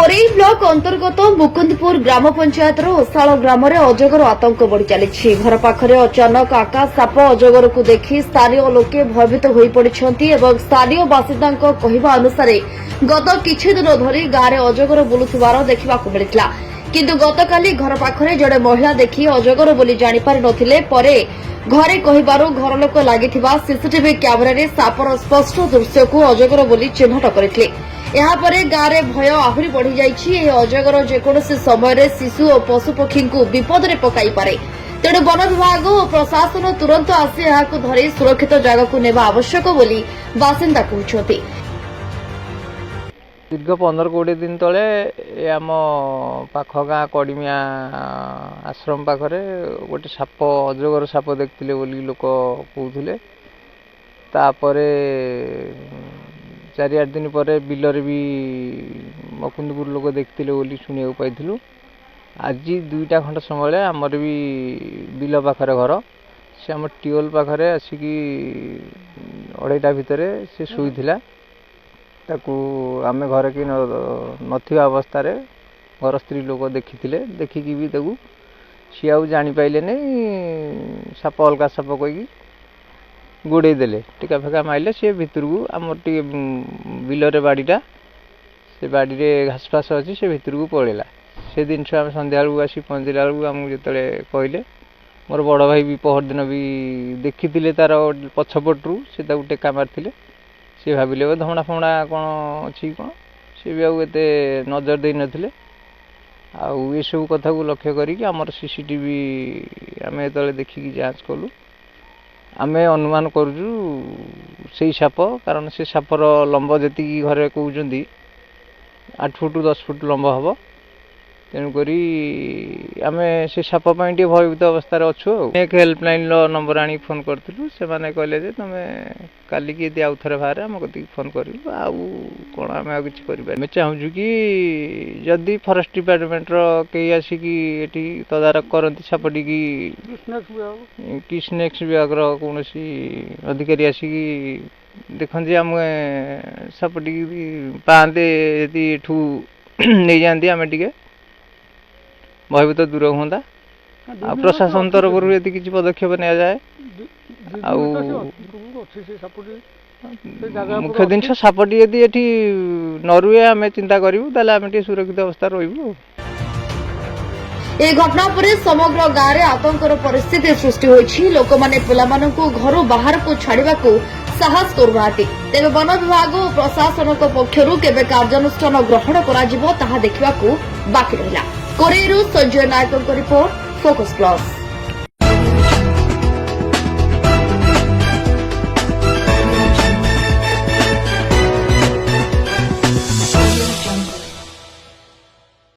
Korei block अंतर्गत मुकुंदपुर ग्राम पंचायत ओसाल ग्राम में अजगर आतंक बढ़ी चली घर पाखरे अचानक आकाश साप अजगर को देखि स्थानीय लोके भयभीत हो पड़ते स्थानीय बासिंदा कहवा अनुसार गत किछि दिन धरी गाँव में अजगर बुलुथिबार देखा मिलता किंतु गतकाली घर पाखरे जड़े महिला देखि अजगर बोली जानिपारि नथिले परे घरे कहिबारु घर लोक लागिथिबा सीसीटीवी कैमेरा रे सापर स्पष्ट दृश्य को अजगर बोली चिन्हट करथिले। यापरे गाँव में भय आहरी बढ़ी जाइछि। अजगर जेकोसी समय शिशु और पशुपक्षी को विपद में पकाई पारे तेणु वन विभाग और प्रशासन तुरंत आसी यहां धरी सुरक्षित जगह को नेबा आवश्यक बोली बासिंदा कहते। दीर्घ 15-20 दिन तले आम पाख गाँ कड़िमिया आश्रम पाखरे गोटे साप अजगर साप देखते बोली लोक कहते। तापरे 4-8 दिन पर बिलरे भी मुकुंदपुर लोक देखते बोली शुणा पाइलु। आज 2टा खंड समय आमर भी बिल पाखरे घर से आम ट्यूबवेल पाखरे आसिकी 2:30 भितर से शुईला ताकू आमे घर की नथिबा अवस्था रे घर स्त्री लोक देखिथिले देखिकी भी ताकू सी आउ जानी पाइले नहीं साप अलगा साप कही गोड़े देले टीका फेका माइले सी भितर को आम टे बिलरे बाड़ीटा से बाड़ी रे घास फास अच्छी से भितर को पड़ेगा से दिन आम संध्या बेलू आसी पहुँचला बेलू आमको जिते कहले मोर बड़ भाई भी पहर दिन भी देखी तार पछपटू से टेका मारी सी भाविले धमणा फमणा कौन अच्छी कौन सी भी आते नजर दे नथिले आउ ये सब कथा को लक्ष्य करिक आमर सीसीटीवी आम जो देखिकी जांच कलु आमे अनुमान करूँ से साप कारण से सापर लंब जी घरे कहते 8 फुट 10 फुट लंब हम तेणुक आम से साप टे भयभीत अवस्था अच्छु एक हेल्पलाइन नंबर आनी फोन करूँ से मैंने कहले तुम काली की यदि आउ थे बाहर आम कति फोन कर कौन आम आ कि आम चाहूँ कि जदि फरेस्ट डिपार्टमेंट कई आसिकी तदारख करती सापटी कि स्नेक्स विभाग कौन अधिकारी आसिकी देखते आम सापटी पाते यदि एठू नहीं जाती आम टे भयभीत दूर हाँ प्रशासन तरफ यदि किसी पदक्षेप नि जाए मुख्य जिन सापटी यदि ये न रुए आम चिंता करूँ आम सुरक्षित अवस्था रही। ए घटना पर समग्र गाँव में आतंकर परिस्थिति सृष्टि होइछि। लोक माने पिलामानंकु घरु बाहर को छाड़िबाकू साहस करुनाहांती। तेबे वन विभाग और प्रशासन पक्षरु केबे कार्यानुष्ठान ग्रहण कराजिबो ताहा देखिबाकू बाकी रहिला। कोरेईरु संजय नायकଙ୍କ रिपोर्ट फोकस प्लस।